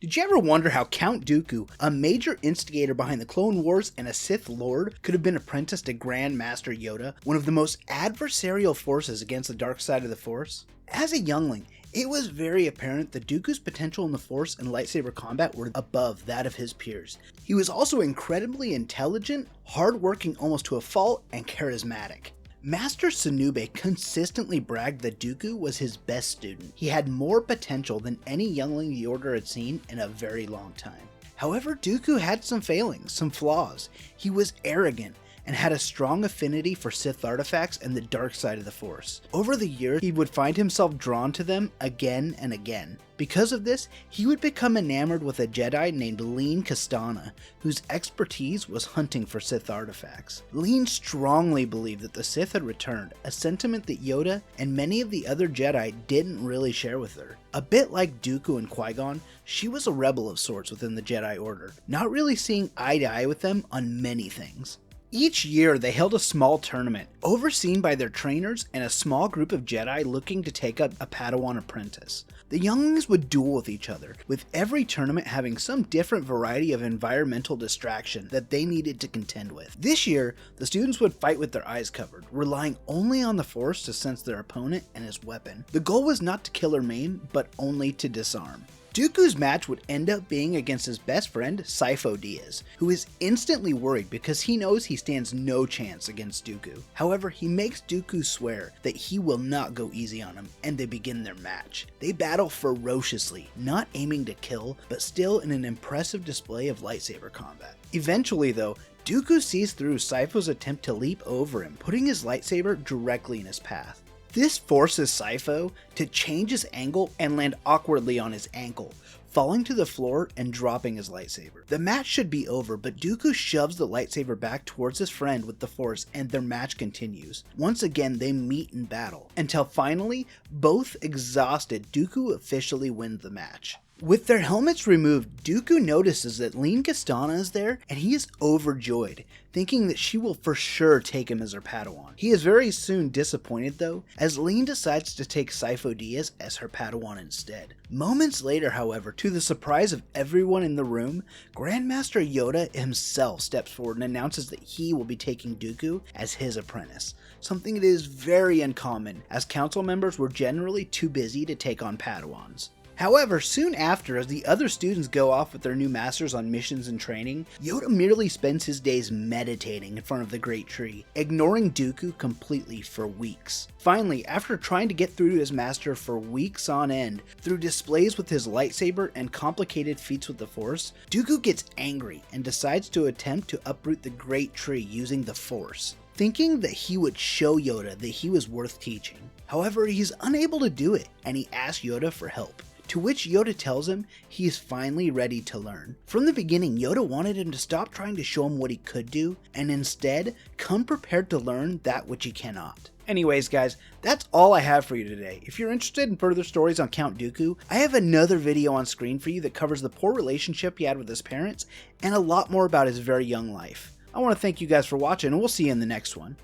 Did you ever wonder how Count Dooku, a major instigator behind the Clone Wars and a Sith Lord, could have been apprenticed to Grand Master Yoda, one of the most adversarial forces against the dark side of the Force? As a youngling, it was very apparent that Dooku's potential in the Force and lightsaber combat were above that of his peers. He was also incredibly intelligent, hardworking almost to a fault, and charismatic. Master Sunube consistently bragged that Dooku was his best student. He had more potential than any youngling the Order had seen in a very long time. However, Dooku had some failings, some flaws. He was arrogant and had a strong affinity for Sith artifacts and the dark side of the Force. Over the years, he would find himself drawn to them again and again. Because of this, he would become enamored with a Jedi named Leen Kastana, whose expertise was hunting for Sith artifacts. Leen strongly believed that the Sith had returned, a sentiment that Yoda and many of the other Jedi didn't really share with her. A bit like Dooku and Qui-Gon, she was a rebel of sorts within the Jedi Order, not really seeing eye to eye with them on many things. Each year, they held a small tournament, overseen by their trainers and a small group of Jedi looking to take up a Padawan apprentice. The younglings would duel with each other, with every tournament having some different variety of environmental distraction that they needed to contend with. This year, the students would fight with their eyes covered, relying only on the Force to sense their opponent and his weapon. The goal was not to kill or maim, but only to disarm. Dooku's match would end up being against his best friend, Sifo-Dyas, who is instantly worried because he knows he stands no chance against Dooku. However, he makes Dooku swear that he will not go easy on him, and they begin their match. They battle ferociously, not aiming to kill, but still in an impressive display of lightsaber combat. Eventually though, Dooku sees through Sifo's attempt to leap over him, putting his lightsaber directly in his path. This forces Sifo to change his angle and land awkwardly on his ankle, falling to the floor and dropping his lightsaber. The match should be over, but Dooku shoves the lightsaber back towards his friend with the Force and their match continues. Once again, they meet in battle, until finally, both exhausted, Dooku officially wins the match. With their helmets removed, Dooku notices that Leen Kastana is there and he is overjoyed, thinking that she will for sure take him as her Padawan. He is very soon disappointed though, as Leen decides to take Sifo-Dyas as her Padawan instead. Moments later, however, to the surprise of everyone in the room, Grand Master Yoda himself steps forward and announces that he will be taking Dooku as his apprentice, something that is very uncommon as council members were generally too busy to take on Padawans. However, soon after, as the other students go off with their new masters on missions and training, Yoda merely spends his days meditating in front of the Great Tree, ignoring Dooku completely for weeks. Finally, after trying to get through to his master for weeks on end, through displays with his lightsaber and complicated feats with the Force, Dooku gets angry and decides to attempt to uproot the Great Tree using the Force, thinking that he would show Yoda that he was worth teaching. However, he's unable to do it, and he asks Yoda for help. To which Yoda tells him he is finally ready to learn. From the beginning, Yoda wanted him to stop trying to show him what he could do, and instead, come prepared to learn that which he cannot. Anyways guys, that's all I have for you today. If you're interested in further stories on Count Dooku, I have another video on screen for you that covers the poor relationship he had with his parents, and a lot more about his very young life. I want to thank you guys for watching, and we'll see you in the next one.